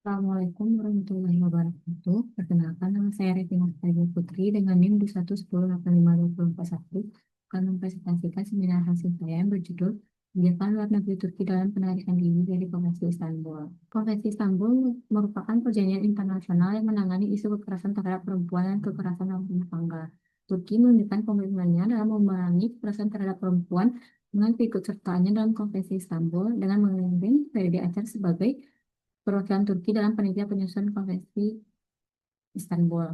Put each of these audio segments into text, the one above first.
Assalamualaikum warahmatullahi wabarakatuh. Perkenalkan, nama saya Retina Ayu Putri dengan NIM 210852041 akan mempresentasikan seminar hasil saya yang berjudul Kebijakan Luar Negeri Turki dalam Penarikan Diri dari Konvensi Istanbul. Konvensi Istanbul merupakan perjanjian internasional yang menangani isu kekerasan terhadap perempuan dan kekerasan dalam rumah tangga. Turki menunjukkan komitmennya dalam memerangi kekerasan terhadap perempuan dengan keikutsertaannya dalam Konvensi Istanbul dengan mengirim PBB Acar sebagai perwakilan Turki dalam panitia penyusunan Konvensi Istanbul.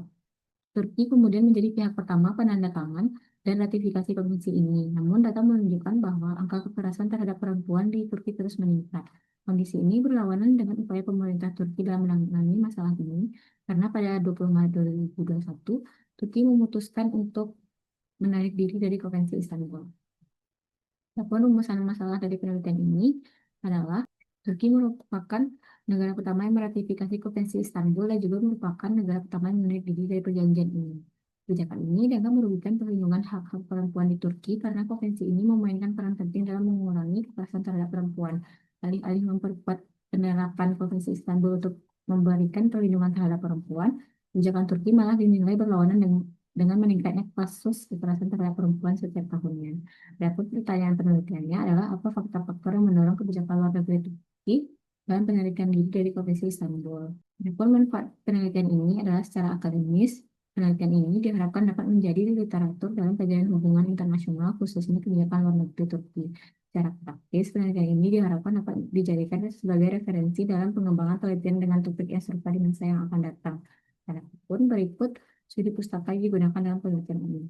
Turki kemudian menjadi pihak pertama penanda tangan dan ratifikasi konvensi ini. Namun data menunjukkan bahwa angka kekerasan terhadap perempuan di Turki terus meningkat. Kondisi ini berlawanan dengan upaya pemerintah Turki dalam menangani masalah ini, karena pada 20 Maret 2021, Turki memutuskan untuk menarik diri dari Konvensi Istanbul. Adapun rumusan masalah dari penelitian ini adalah Turki merupakan negara pertama yang meratifikasi Konvensi Istanbul dan juga merupakan negara pertama yang menarik diri dari perjanjian ini. Kebijakan ini dianggap merugikan perlindungan hak-hak perempuan di Turki karena konvensi ini memainkan peran penting dalam mengurangi kekerasan terhadap perempuan. Alih-alih memperkuat penerapan Konvensi Istanbul untuk memberikan perlindungan terhadap perempuan, kebijakan Turki malah dinilai berlawanan dengan meningkatnya kasus kekerasan terhadap perempuan setiap tahunnya. Adapun pertanyaan penelitiannya adalah apa faktor-faktor yang mendorong kebijakan luar negeri Turki dalam penelitian diri dari Konvensi Istanbul. Adapun manfaat penelitian ini adalah secara akademis. Penelitian ini diharapkan dapat menjadi literatur dalam kajian hubungan internasional, khususnya kebijakan luar negeri Turki. Secara praktis, penelitian ini diharapkan dapat dijadikan sebagai referensi dalam pengembangan penelitian dengan topik yang serupa di masa yang akan datang. Adapun berikut studi pustaka yang digunakan dalam penelitian ini.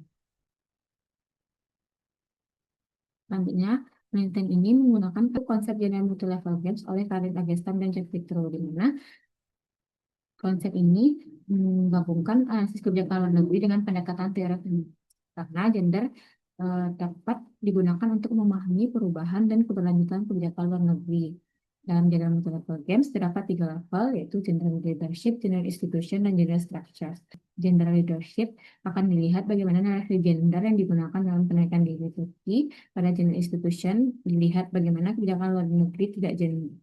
Selanjutnya, penelitian ini menggunakan konsep General Multi-Level Games oleh Karin Agestam dan Jack Vitro, di mana konsep ini menggabungkan analisis kebijakan luar negeri dengan pendekatan teori karena gender dapat digunakan untuk memahami perubahan dan keberlanjutan kebijakan luar negeri. Dalam General Multi-Level Games terdapat 3 level, yaitu General Leadership, General Institution, dan General Structures. General Leadership akan dilihat bagaimana narasi gender yang digunakan dalam penaikan diri Turki. Pada General Institution dilihat bagaimana kebijakan luar negeri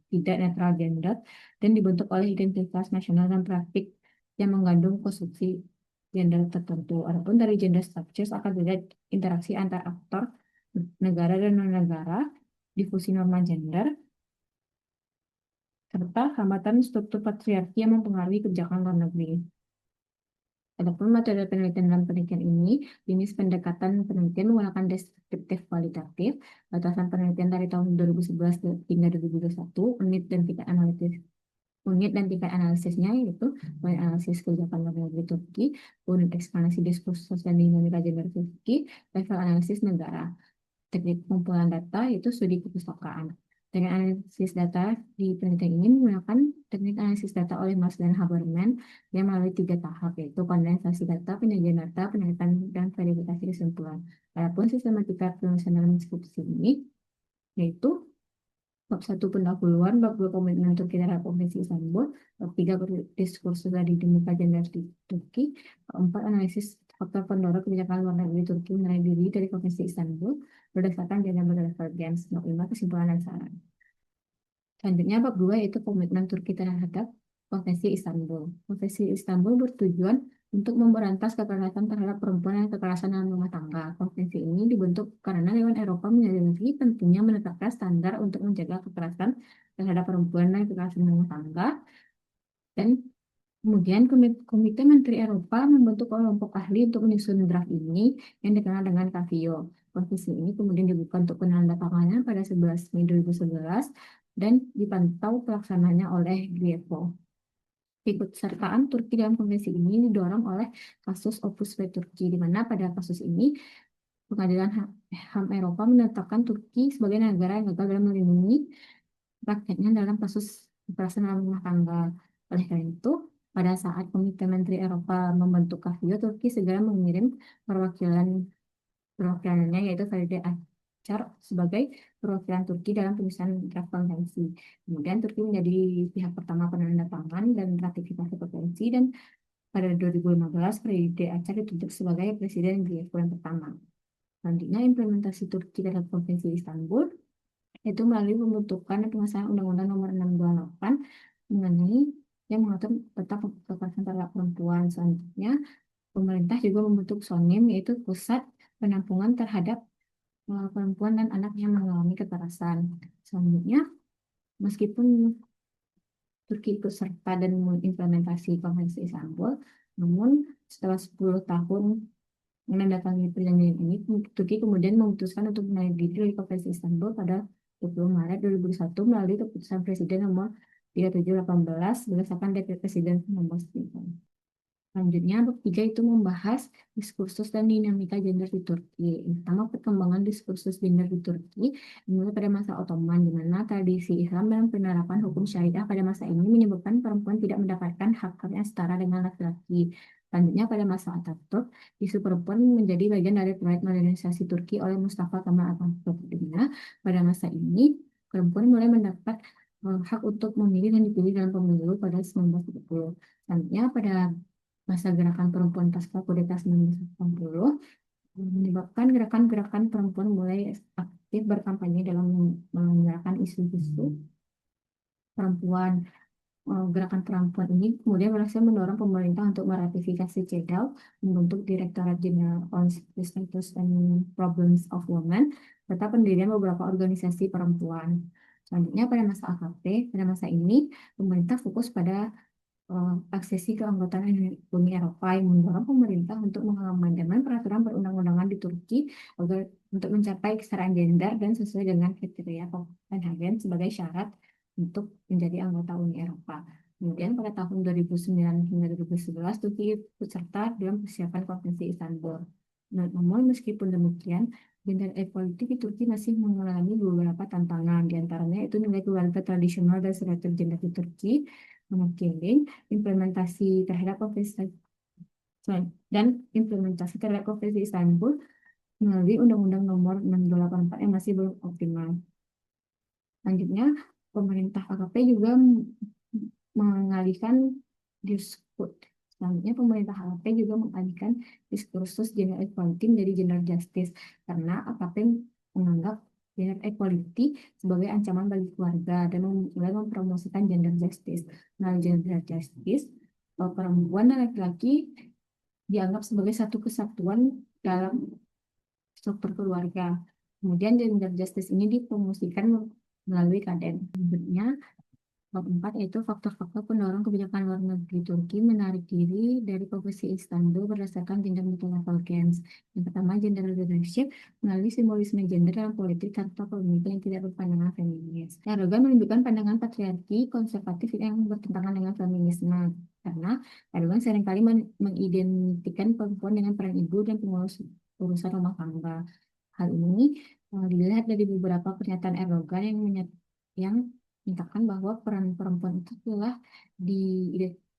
tidak netral gender dan dibentuk oleh identitas nasional dan praktik yang mengandung konstruksi gender tertentu. Adapun dari gender structures akan dilihat interaksi antar aktor negara dan non-negara, difusi norma gender, serta hambatan struktur patriarki yang mempengaruhi kebijakan luar negeri. Adapun metode penelitian dalam penelitian ini, jenis pendekatan penelitian menggunakan deskriptif kualitatif, batasan penelitian dari tahun 2011 hingga 2021, unit dan tingkat analisisnya yaitu unit analisis kebijakan luar negeri Turki, unit eksplanasi diskursus dan dinamika gender Turki, level analisis negara. Teknik pengumpulan data yaitu studi perpustakaan. Teknik analisis data di penelitian ini menggunakan teknik analisis data oleh Mars dan Haberman yang melalui 3 tahap, yaitu kondensasi data, penyajian data, penelitian, dan verifikasi kesimpulan. Adapun sistematika penulisan dalam deskripsi ini yaitu bab 1 pendahuluan, bab 2 komitmen Turki terhadap Konvensi Istanbul, bab 3 diskursus dari dinamika gender di Turki, bab 4 analisis faktor pendorong kebijakan luar negeri Turki menarik diri dari Konvensi Istanbul berdasarkan General Level Games, bab 5 kesimpulan dan saran. Selanjutnya bab 2 yaitu komitmen Turki terhadap Konvensi Istanbul. Konvensi Istanbul bertujuan untuk memberantas kekerasan terhadap perempuan dan kekerasan dalam rumah tangga. Konvensi ini dibentuk karena Dewan Eropa menyadari pentingnya menetapkan standar untuk menjaga kekerasan terhadap perempuan dan kekerasan rumah tangga. Dan kemudian Komite Menteri Eropa membentuk kelompok ahli untuk menyusun draft ini yang dikenal dengan CAVIO. Konvensi ini kemudian dibuka untuk penandatanganan pada 11 Mei 2011 dan dipantau pelaksananya oleh GRECO. Keikutsertaan Turki dalam konvensi ini didorong oleh kasus Opus Dei Turki, di mana pada kasus ini Pengadilan HAM Eropa menetapkan Turki sebagai negara yang gagal dalam melindungi rakyatnya dalam kasus kekerasan dalam rumah tangga. Oleh karena itu, pada saat Komite Menteri Eropa membentuk CAVIO, Turki segera mengirim perwakilannya yaitu Feride Acar sebagai perwakilan Turki dalam penyusunan draft konvensi. Kemudian Turki menjadi pihak pertama penanda tangan dan ratifikasi konvensi, dan pada 2015 Feride Acar ditunjuk sebagai presiden GRECO yang pertama. Selanjutnya implementasi Turki terhadap Konvensi Istanbul yaitu melalui pembentukan dan pengesahan Undang-Undang Nomor 628 mengenai yang mengatur tentang kekerasan terhadap perempuan. Selanjutnya, pemerintah juga membentuk SONIM, yaitu Pusat Penampungan Terhadap Perempuan dan Anak yang mengalami kekerasan. Selanjutnya, meskipun Turki ikut serta dan mengimplementasi Konvensi Istanbul, namun setelah 10 tahun menandatangani perjanjian ini, Turki kemudian memutuskan untuk mengakhiri dari Konvensi Istanbul pada 20 Maret 2001 melalui keputusan Presiden nomor 3718 berdasarkan Dekret Presiden nomor 9. Selanjutnya, bab 3 itu membahas diskursus dan dinamika gender di Turki. Yang pertama, perkembangan diskursus gender di Turki dimulai pada masa Ottoman, di mana tradisi Islam dan penerapan hukum syariah pada masa ini menyebabkan perempuan tidak mendapatkan hak-hak yang setara dengan laki-laki. Selanjutnya, pada masa Atatürk, isu perempuan menjadi bagian dari proyek modernisasi Turki oleh Mustafa Kemal Atatürk. Di mana pada masa ini, perempuan mulai mendapat hak untuk memilih dan dipilih dalam pemilu pada 1930. Selanjutnya, pada masa gerakan perempuan pasca kudeta 1980 menyebabkan gerakan-gerakan perempuan mulai aktif berkampanye dalam menyuarakan isu-isu perempuan. Gerakan perempuan ini kemudian berhasil mendorong pemerintah untuk meratifikasi CEDAW, membentuk Direktorat Jenderal on Status and Problems of Women, serta pendirian beberapa organisasi perempuan. Selanjutnya pada masa AKP, pada masa ini pemerintah fokus pada aksesi keanggotaan Uni Eropa yang mendorong pemerintah untuk mengamandemen peraturan perundang-undangan di Turki agar untuk mencapai kesetaraan gender dan sesuai dengan kriteria Copenhagen sebagai syarat untuk menjadi anggota Uni Eropa. Kemudian pada tahun 2009 hingga 2011 Turki ikut serta dalam persiapan Konvensi Istanbul. Nah, namun meskipun demikian, gender equality di Turki masih mengalami beberapa tantangan. Di antaranya itu nilai keluarga tradisional dan stereotip gender di Turki, mungkin implementasi terhadap konvensi dan implementasi terhadap konvensi Istanbul melalui Undang-Undang Nomor 684 yang masih belum optimal. Selanjutnya, pemerintah AKP juga mengalihkan diskurs. Selanjutnya, pemerintah AKP juga mengalihkan diskursus gender equality menjadi gender justice karena AKP menganggap gender equality sebagai ancaman bagi keluarga dan mulai mempromosikan gender justice. Nah, gender justice, perempuan dan laki-laki dianggap sebagai satu kesatuan dalam struktur keluarga. Kemudian gender justice ini dipromosikan melalui KDN. Berikutnya, bab 4 yaitu faktor-faktor pendorong kebijakan luar negeri Turki menarik diri dari Konvensi Istanbul berdasarkan gender multi-level games. Yang pertama, gender leadership melalui simbolisme gender dalam politik tanpa pemimpin yang tidak berpandangan feminis. Erdogan menunjukkan pandangan patriarki konservatif yang bertentangan dengan feminisme. Karena Erdogan seringkali mengidentikan perempuan dengan peran ibu dan pengurus urusan rumah tangga. Hal ini dilihat dari beberapa pernyataan Erdogan yang menyatakan bahwa peran perempuan itu telah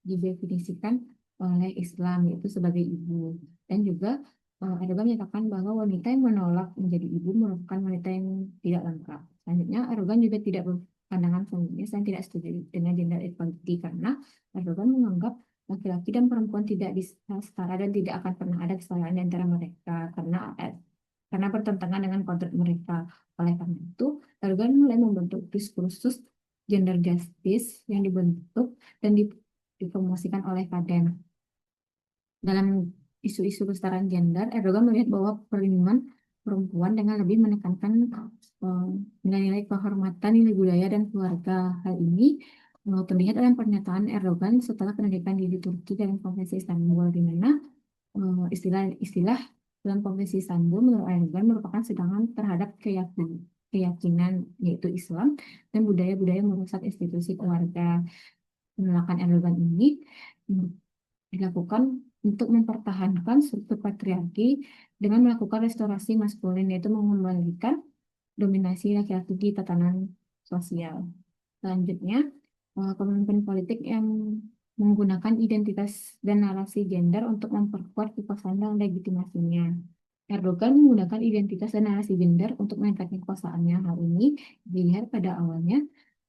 didefinisikan oleh Islam, yaitu sebagai ibu. Dan juga Erdogan menyatakan bahwa wanita yang menolak menjadi ibu merupakan wanita yang tidak lengkap. Selanjutnya, Erdogan juga tidak berpandangan feminis dan tidak setuju dengan gender equality karena Erdogan menganggap laki-laki dan perempuan tidak bisa setara dan tidak akan pernah ada kesetaraan di antara mereka karena bertentangan dengan kontrak mereka. Oleh karena itu, Erdogan mulai membentuk diskursus gender justice yang dibentuk dan dipromosikan oleh Kadem. Dalam isu-isu kesetaraan gender, Erdogan melihat bahwa perlindungan perempuan dengan lebih menekankan nilai-nilai kehormatan, nilai budaya, dan keluarga. Hal ini terlihat dalam pernyataan Erdogan setelah pendidikan di Turki dalam Konvensi Istanbul, di mana istilah-istilah dalam Konvensi Istanbul menurut Erdogan merupakan sedangan terhadap keyakinan yaitu Islam dan budaya-budaya merusak institusi keluarga. Penolakan Erdogan ini dilakukan untuk mempertahankan struktur patriarki dengan melakukan restorasi maskulin, yaitu mengembalikan dominasi laki-laki di tatanan sosial. Selanjutnya, pemimpin politik yang menggunakan identitas dan narasi gender untuk memperkuat kekuasaan dan legitimasinya. Erdogan menggunakan identitas dan narasi gender untuk meningkatkan kekuasaannya. Hal ini dilihat pada awalnya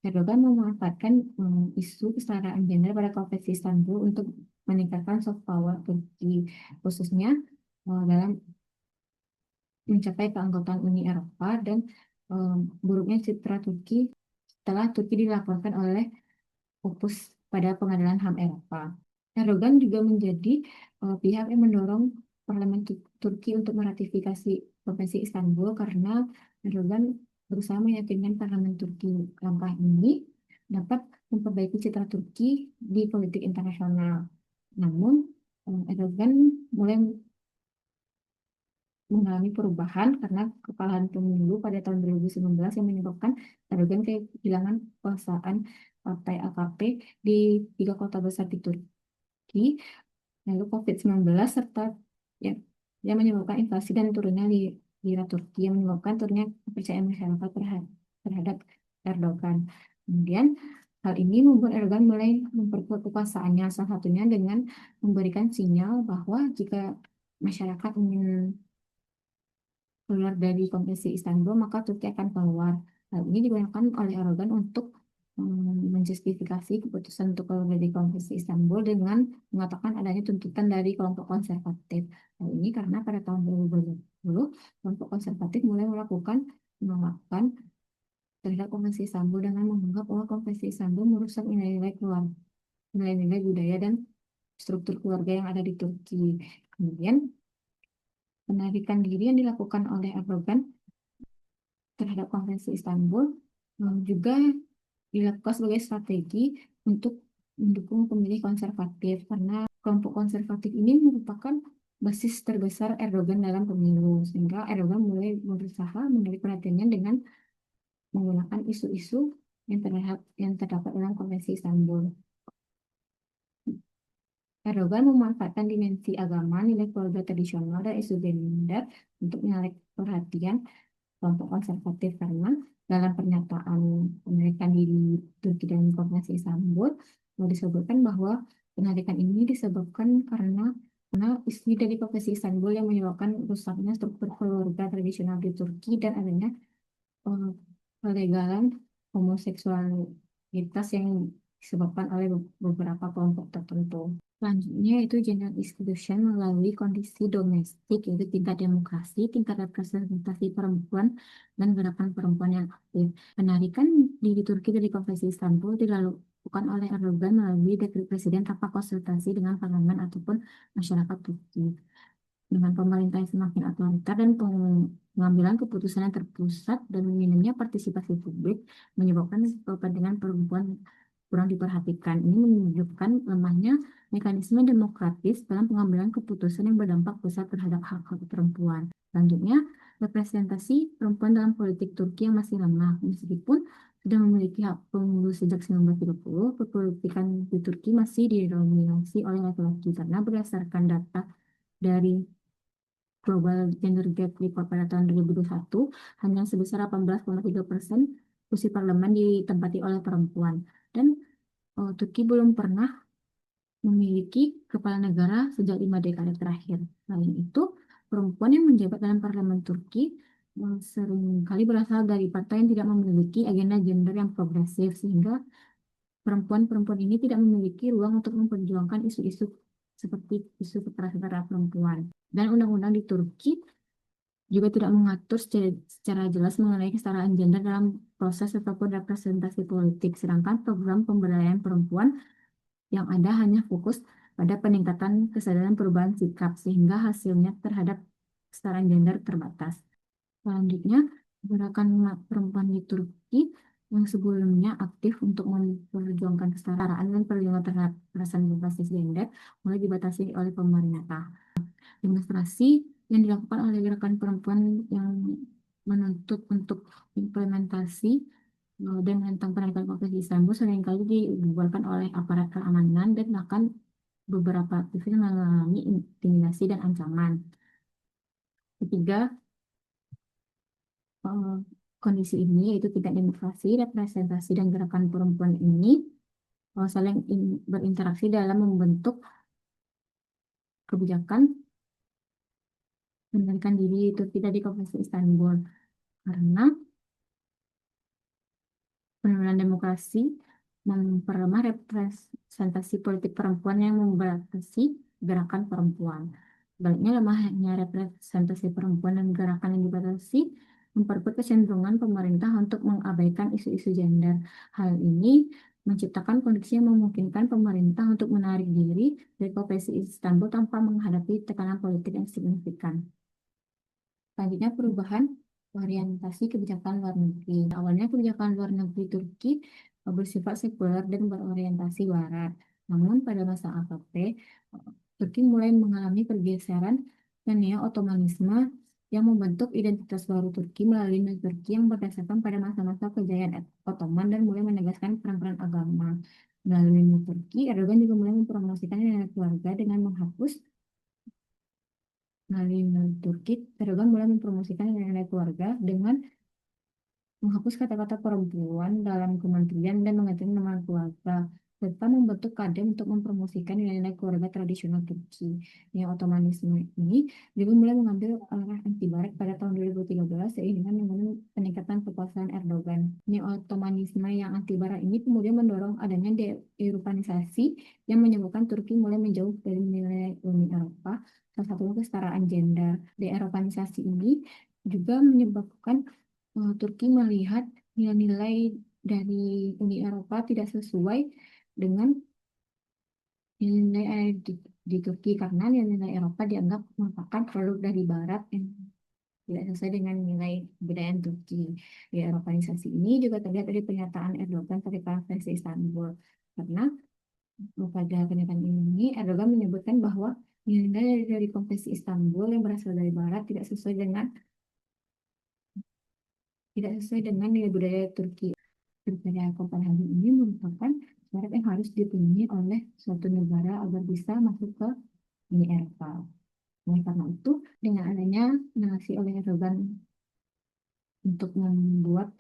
Erdogan memanfaatkan isu kesetaraan gender pada Konvensi Istanbul untuk meningkatkan soft power Turki, khususnya dalam mencapai keanggotaan Uni Eropa dan buruknya citra Turki setelah Turki dilaporkan oleh Opus pada Pengadilan HAM Eropa. Erdogan juga menjadi pihak yang mendorong Parlemen Turki untuk meratifikasi Konvensi Istanbul karena Erdogan berusaha meyakinkan Parlemen Turki langkah ini dapat memperbaiki citra Turki di politik internasional. Namun, Erdogan mulai mengalami perubahan karena kekalahan pemilu pada tahun 2019 yang menyebabkan Erdogan kehilangan kekuasaan partai AKP di 3 kota besar di Turki, lalu COVID-19 serta yang, yang menyebabkan inflasi dan turunnya lira Turki yang menyebabkan turunnya kepercayaan masyarakat terhadap Erdogan. Kemudian hal ini membuat Erdogan mulai memperkuat kekuasaannya, salah satunya dengan memberikan sinyal bahwa jika masyarakat ingin keluar dari Konvensi Istanbul, maka Turki akan keluar. Hal ini digunakan oleh Erdogan untuk menjustifikasi keputusan untuk keluar dari Konvensi Istanbul dengan mengatakan adanya tuntutan dari kelompok konservatif. Hal ini karena pada tahun 2020, kelompok konservatif mulai melakukan penolakan terhadap Konvensi Istanbul dengan menganggap bahwa Konvensi Istanbul merusak nilai-nilai budaya dan struktur keluarga yang ada di Turki. Kemudian, penarikan diri yang dilakukan oleh Erdogan terhadap Konvensi Istanbul juga dilakukan sebagai strategi untuk mendukung pemilih konservatif karena kelompok konservatif ini merupakan basis terbesar Erdogan dalam pemilu sehingga Erdogan mulai berusaha menarik perhatiannya dengan menggunakan isu-isu yang terdapat dalam Konvensi Istanbul. Erdogan memanfaatkan dimensi agama, nilai keluarga tradisional, dan isu gender untuk menarik perhatian kelompok konservatif karena dalam pernyataan penarikan diri Turki dan Konvensi Istanbul disebutkan bahwa penarikan ini disebabkan karena isi dari Konvensi Istanbul yang menyebabkan rusaknya struktur keluarga tradisional di Turki dan adanya eh, kelegalan homoseksualitas yang disebabkan oleh beberapa kelompok tertentu. Selanjutnya itu gender institution melalui kondisi domestik, yaitu tingkat demokrasi, tingkat representasi perempuan, dan gerakan perempuan yang aktif. Penarikan diri Turki dari Konvensi Istanbul dilakukan oleh Erdogan melalui dekret presiden tanpa konsultasi dengan parlemen ataupun masyarakat Turki. Dengan pemerintah yang semakin otoriter dan pengambilan keputusan yang terpusat dan minimnya partisipasi publik menyebabkan kepentingan perempuan kurang diperhatikan. Ini menunjukkan lemahnya mekanisme demokratis dalam pengambilan keputusan yang berdampak besar terhadap hak-hak perempuan. Selanjutnya, representasi perempuan dalam politik Turki yang masih lemah. Meskipun sudah memiliki hak pemilu sejak 1930, perpolitikan di Turki masih didominasi oleh laki-laki karena berdasarkan data dari Global Gender Gap Report pada tahun 2021, hanya sebesar 18,3% kursi parlemen ditempati oleh perempuan. Dan Turki belum pernah memiliki kepala negara sejak 5 dekade terakhir. Selain itu, perempuan yang menjabat dalam parlemen Turki seringkali berasal dari partai yang tidak memiliki agenda gender yang progresif, sehingga perempuan-perempuan ini tidak memiliki ruang untuk memperjuangkan isu-isu seperti isu kekerasan terhadap perempuan. Dan undang-undang di Turki juga tidak mengatur secara jelas mengenai kesetaraan gender dalam proses ataupun representasi politik, sedangkan program pemberdayaan perempuan yang ada hanya fokus pada peningkatan kesadaran perubahan sikap, sehingga hasilnya terhadap kesetaraan gender terbatas. Selanjutnya, gerakan perempuan di Turki yang sebelumnya aktif untuk memperjuangkan kesetaraan dan perlindungan terhadap kekerasan berbasis gender mulai dibatasi oleh pemerintah. Demonstrasi yang dilakukan oleh gerakan perempuan yang menuntut untuk implementasi dan tentang penarikan Konvensi Istanbul seringkali dibubarkan oleh aparat keamanan dan bahkan beberapa aktivis mengalami intimidasi dan ancaman. Ketiga, eh, kondisi ini yaitu tingkat demokrasi, representasi, dan gerakan perempuan ini saling berinteraksi dalam membentuk kebijakan menarikan diri Turki dari Konvensi Istanbul karena penurunan demokrasi memperlemah representasi politik perempuan yang membatasi gerakan perempuan. Sebaliknya, lemahnya representasi perempuan dan gerakan yang dibatasi memperkuat kecenderungan pemerintah untuk mengabaikan isu-isu gender. Hal ini menciptakan kondisi yang memungkinkan pemerintah untuk menarik diri dari Konvensi Istanbul tanpa menghadapi tekanan politik yang signifikan. Selanjutnya, perubahan orientasi kebijakan luar negeri. Awalnya kebijakan luar negeri Turki bersifat sekuler dan berorientasi barat. Namun pada masa AKP, Turki mulai mengalami pergeseran ke neo-Ottomanisme yang membentuk identitas baru Turki melalui negeri Turki yang berdasarkan pada masa-masa kejayaan Ottoman dan mulai menegaskan peran-peran agama. Melalui New Turki, Erdogan juga mulai mempromosikan nilai keluarga dengan menghapus melalui New Turki, Erdogan mulai mempromosikan nilai keluarga dengan menghapus kata-kata perempuan dalam kementerian dan menggantinya nama keluarga, serta membentuk kadin untuk mempromosikan nilai-nilai keluarga tradisional Turki. Yang Ottomanisme ini juga mulai mengambil arah anti barat pada tahun 2013 seiring dengan peningkatan kekuasaan Erdogan. Neo-Ottomanisme yang anti barat ini kemudian mendorong adanya de-Eropanisasi yang menyebabkan Turki mulai menjauh dari nilai Uni Eropa, salah satunya kesetaraan gender. De-Eropanisasi ini juga menyebabkan Turki melihat nilai-nilai dari Uni Eropa tidak sesuai dengan nilai-nilai di Turki karena nilai-nilai Eropa dianggap merupakan produk dari Barat yang tidak sesuai dengan nilai kebudayaan Turki. Di Eropanisasi ini juga terlihat dari pernyataan Erdogan ketika Konferensi Istanbul. Karena pada pernyataan ini Erdogan menyebutkan bahwa nilai dari Konferensi Istanbul yang berasal dari Barat tidak sesuai dengan nilai budaya Turki. Berbeda Copenhagen ini merupakan syarat yang harus dipenuhi oleh suatu negara agar bisa masuk ke Uni Eropa. Oleh karena itu, dengan adanya narasi oleh Erdogan untuk membuat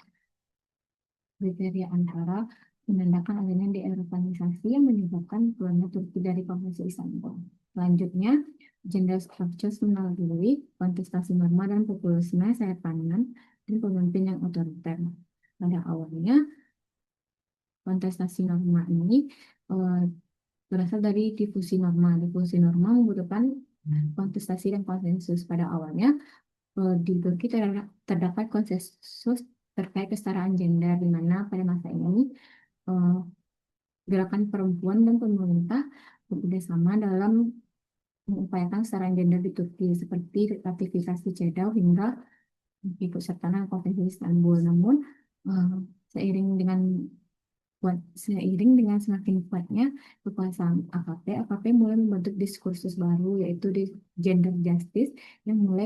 kriteria antara menandakan adanya de-Eropanisasi yang menyebabkan keluarnya Turki dari Konvensi Istanbul. Selanjutnya, gender structures melalui kontestasi norma dan populisme sayap kanan dan pemimpin yang otoriter. Pada awalnya, kontestasi norma ini eh, berasal dari difusi norma. Difusi norma membutuhkan kontestasi dan konsensus. Pada awalnya, di Turki terdapat konsensus terkait kesetaraan gender, di mana pada masa ini eh, gerakan perempuan dan pemerintah bekerja sama dalam mengupayakan kesetaraan gender di Turki, seperti ratifikasi CEDAW hingga ikut serta Konvensi Istanbul. Namun, eh, seiring dengan seiring dengan semakin kuatnya kekuasaan AKP mulai membentuk diskursus baru yaitu di gender justice yang mulai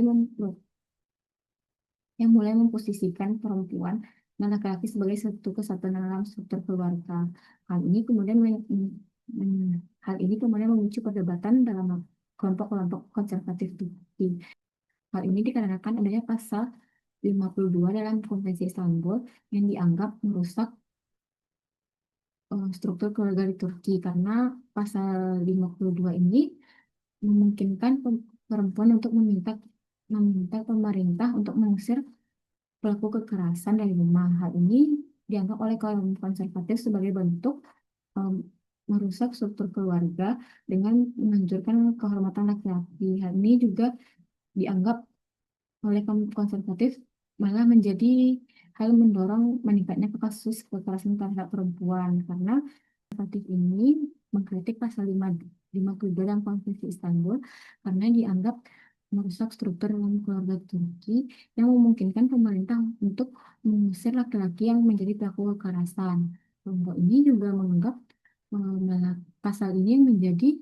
memposisikan perempuan dan laki-laki sebagai satu kesatuan dalam struktur keluarga. Hal ini kemudian hal ini kemudian memicu perdebatan dalam kelompok-kelompok konservatif Turki. Hal ini dikarenakan adanya pasal 52 dalam Konvensi Istanbul yang dianggap merusak struktur keluarga di Turki karena pasal 52 ini memungkinkan perempuan untuk meminta meminta pemerintah untuk mengusir pelaku kekerasan dari rumah. Hal ini dianggap oleh kaum konservatif sebagai bentuk em, merusak struktur keluarga dengan menghancurkan kehormatan laki-laki. Hal ini juga dianggap oleh kaum konservatif malah menjadi hal mendorong meningkatnya kasus kekerasan terhadap perempuan karena konservatif ini mengkritik pasal 52 dalam Konvensi Istanbul karena dianggap merusak struktur dalam keluarga Turki yang memungkinkan pemerintah untuk mengusir laki-laki yang menjadi pelaku kekerasan. Kelompok ini juga menganggap pasal ini menjadi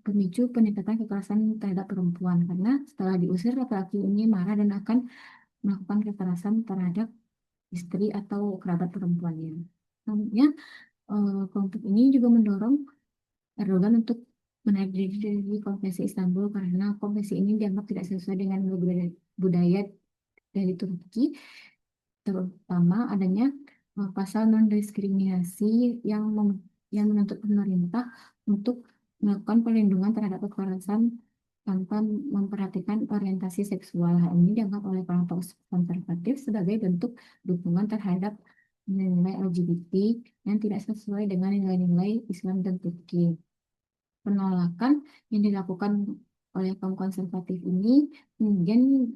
pemicu peningkatan kekerasan terhadap perempuan karena setelah diusir laki-laki ini marah dan akan melakukan kekerasan terhadap istri atau kerabat perempuannya. Namunnya, kelompok ini juga mendorong Erdogan untuk menarik diri dari Konvensi Istanbul karena konvensi ini dianggap tidak sesuai dengan budaya dari Turki, terutama adanya pasal non-diskriminasi yang menuntut pemerintah untuk melakukan perlindungan terhadap kekerasan tanpa memperhatikan orientasi seksual. Hal ini dianggap oleh kelompok konservatif sebagai bentuk dukungan terhadap nilai-nilai LGBT yang tidak sesuai dengan nilai-nilai Islam dan Turki. Penolakan yang dilakukan oleh kaum konservatif ini kemudian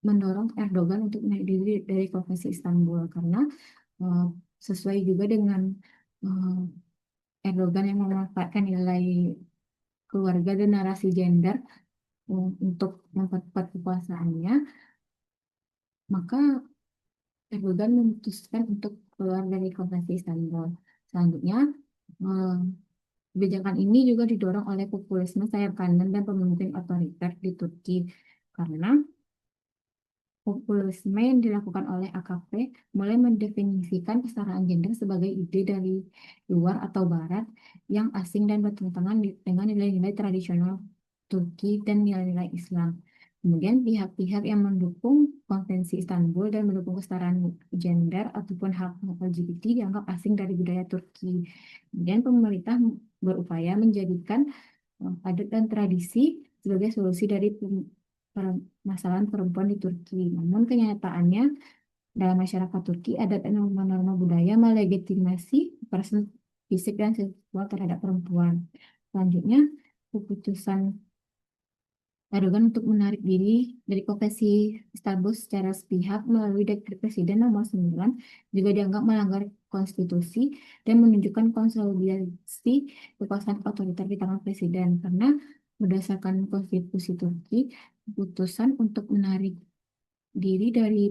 mendorong Erdogan untuk menarik diri dari Konvensi Istanbul karena sesuai juga dengan Erdogan yang memanfaatkan nilai keluarga dan narasi gender untuk memperkuat kekuasaannya, maka Erdogan memutuskan untuk keluar dari Konvensi Istanbul. Selanjutnya, eh, kebijakan ini juga didorong oleh populisme sayap kanan dan pemimpin otoriter di Turki karena populisme yang dilakukan oleh AKP mulai mendefinisikan kesetaraan gender sebagai ide dari luar atau barat yang asing dan bertentangan dengan nilai-nilai tradisional Turki dan nilai-nilai Islam. Kemudian pihak-pihak yang mendukung Konvensi Istanbul dan mendukung kesetaraan gender ataupun hak LGBT dianggap asing dari budaya Turki. Kemudian pemerintah berupaya menjadikan adat dan tradisi sebagai solusi dari permasalahan perempuan di Turki. Namun kenyataannya dalam masyarakat Turki, adat dan norma-norma budaya melegitimasi kekerasan fisik dan seksual terhadap perempuan. Selanjutnya, keputusan Erdogan untuk menarik diri dari Konvensi Istanbul secara sepihak melalui Dekret Presiden Nomor 9 juga dianggap melanggar konstitusi dan menunjukkan konsolidasi kekuasaan otoriter di tangan presiden karena berdasarkan konstitusi Turki, keputusan untuk menarik diri dari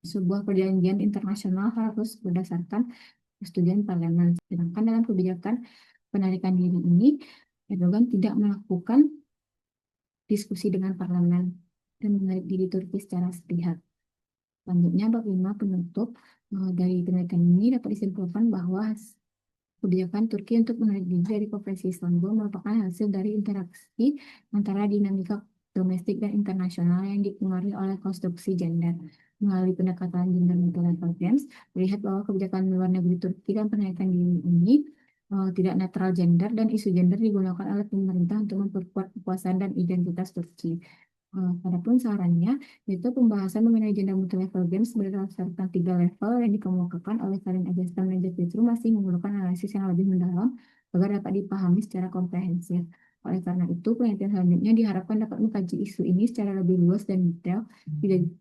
sebuah perjanjian internasional harus berdasarkan persetujuan parlemen. Sedangkan dalam kebijakan penarikan diri ini, Erdogan tidak melakukan diskusi dengan parlemen dan menarik diri Turki secara sepihak. Selanjutnya, bab 5 penutup dari penelitian ini dapat disimpulkan bahwa kebijakan Turki untuk menarik diri dari Konvensi Istanbul merupakan hasil dari interaksi antara dinamika domestik dan internasional yang dipengaruhi oleh konstruksi gender. Melalui pendekatan gender multi-level games, melihat bahwa kebijakan luar negeri Turki dan penaikan diri ini tidak netral gender dan isu gender digunakan oleh pemerintah untuk memperkuat kekuasaan dan identitas Turki. Adapun sarannya, itu pembahasan mengenai gender multi-level games berdasarkan 3 level yang dikemukakan oleh Karin Agastan dan Jack Petru masih memerlukan analisis yang lebih mendalam agar dapat dipahami secara komprehensif. Oleh karena itu, penelitian selanjutnya diharapkan dapat mengkaji isu ini secara lebih luas dan detail.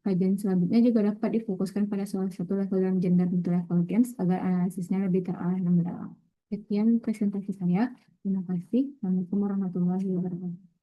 Kajian selanjutnya juga dapat difokuskan pada salah satu level dalam gender multi-level games agar analisisnya lebih terarah dan mendalam. Sekian presentasi saya. Terima kasih. Assalamualaikum warahmatullahi wabarakatuh.